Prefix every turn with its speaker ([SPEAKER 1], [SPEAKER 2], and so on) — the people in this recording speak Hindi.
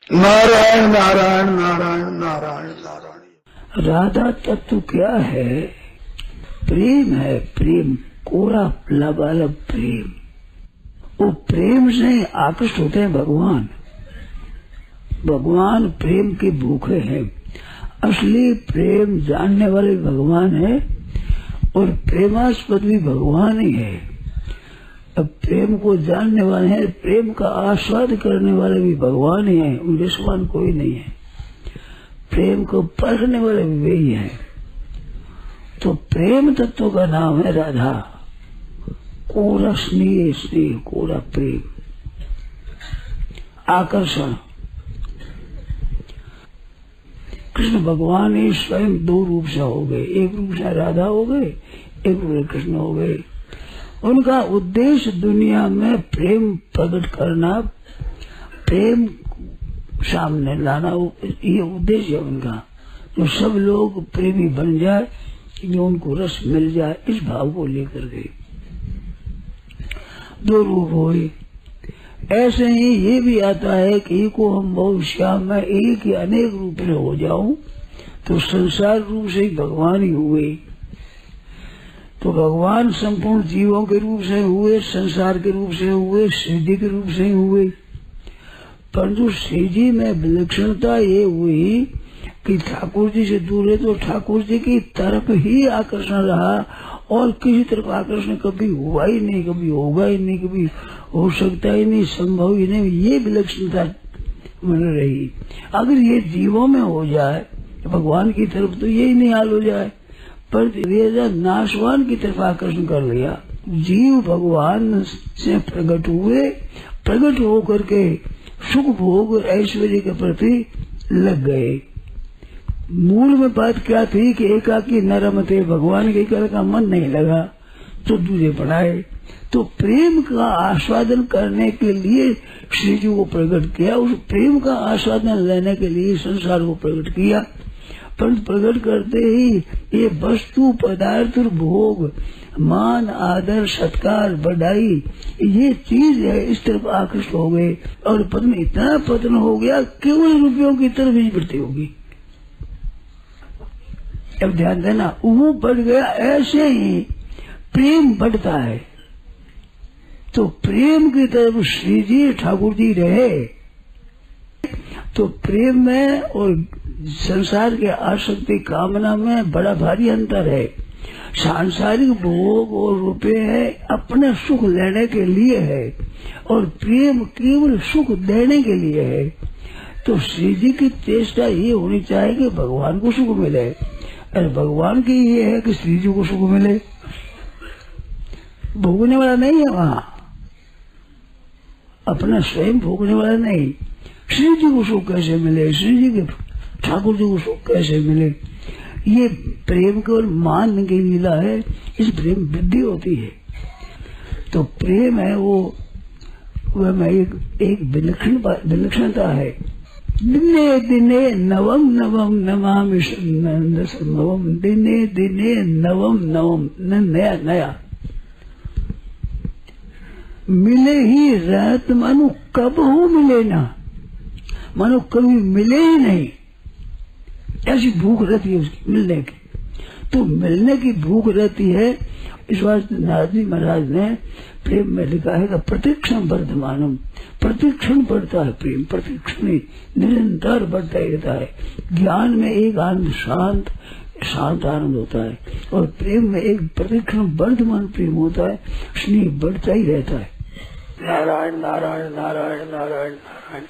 [SPEAKER 1] नारायण नारायण नारायण नारायण नारायण।
[SPEAKER 2] राधा तत्व क्या है? प्रेम है, प्रेम, कोरा लबालब प्रेम। वो प्रेम से आकृष्ट होते हैं भगवान। भगवान प्रेम के भूखे हैं। असली प्रेम जानने वाले भगवान है और प्रेमास्पद भी भगवान ही है। अब प्रेम को जानने वाले हैं, प्रेम का आस्वाद करने वाले भी भगवान ही है, उनके समान कोई नहीं है। प्रेम को परखने वाले भी वही है। तो प्रेम तत्व का नाम है राधा। कोरा स्नेह, स्नेह कोरा प्रेम, आकर्षण। कृष्ण भगवान ही स्वयं दो रूप से हो गए, एक रूप से राधा हो गए, एक रूप से कृष्ण हो गए। उनका उद्देश्य दुनिया में प्रेम प्रकट करना, प्रेम सामने लाना, ये उद्देश्य है उनका। जो सब लोग प्रेमी बन जाए, जो उनको रस मिल जाए, इस भाव को लेकर के दो रूप हुए। ऐसे ही ये भी आता है कि को हम बहुत श्याम में एक या अनेक रूप में हो जाऊं तो संसार रूप से ही भगवान ही हुए। तो भगवान संपूर्ण जीवों के रूप से हुए, संसार के रूप से हुए, श्री जी के रूप से ही हुए। परंतु श्री जी में विलक्षणता ये हुई कि ठाकुर जी से दूर है तो ठाकुर जी की तरफ ही आकर्षण रहा और किसी तरफ आकर्षण कभी हुआ ही नहीं, कभी होगा ही नहीं, कभी हो सकता ही नहीं, संभव ही नहीं। ये विलक्षणता बन रही। अगर ये जीवों में हो जाए भगवान की तरफ तो यही नहीं हाल हो जाए, पर नाशवान की तरफ आकर्षण कर लिया। जीव भगवान से प्रकट हुए, प्रकट होकर के सुख भोग और ऐश्वर्य के प्रति लग गए। मूल में बात क्या थी कि एकाकी न रमते, भगवान के कल का मन नहीं लगा तो दूजे पढ़ाए। तो प्रेम का आस्वादन करने के लिए श्री जी को प्रकट किया, उस प्रेम का आस्वादन लेने के लिए संसार को प्रकट किया। परंतु प्रकट करते ही ये वस्तु पदार्थ और भोग, मान आदर सत्कार बढ़ाई, ये चीज है, इस तरफ आकृष्ट हो गए और पतन, इतना पतन हो गया केवल रुपयों की तरफ ही वृत्ति होगी। अब ध्यान देना, वो बढ़ गया। ऐसे ही प्रेम बढ़ता है तो प्रेम की तरफ श्री जी ठाकुर जी रहे। तो प्रेम में और संसार के आसक्ति कामना में बड़ा भारी अंतर है। सांसारिक भोग और रुपये है अपने सुख लेने के लिए है और प्रेम केवल सुख देने के लिए है। तो श्री जी की चेष्टा ये होनी चाहिए कि भगवान को सुख मिले, और भगवान की ये है कि श्री जी को सुख मिले। भोगने वाला नहीं है वहाँ, अपना स्वयं भोगने वाला नहीं। श्री जी को सुख कैसे मिले, श्री जी के ठाकुर जी को सुख कैसे मिले, ये प्रेम केवल मान की लीला है। इस प्रेम वृद्धि होती है। तो प्रेम है वो में एक विलक्षणता है। दिने दिने नवम नवम नमामि संभवम, दिने दिने नवम नवम, नया नया मिले ही रहत, मानो कब हो मिले ना, मानो कभी मिले ही नहीं, ऐसी भूख रहती है उसकी मिलने की। तो मिलने की भूख रहती है। इस वास्ते नारद जी महाराज ने प्रेम में लिखा है कि प्रतिक्षण वर्धमानम, प्रतिक्षण बढ़ता है प्रेम, प्रतिक्षण निरंतर बढ़ता ही रहता है। ज्ञान में एक आनंद शांत शांत आनंद होता है और प्रेम में एक प्रतिक्षण वर्धमान प्रेम होता है, स्नेह बढ़ता ही रहता है। नारायण नारायण नारायण नारायण नारायण।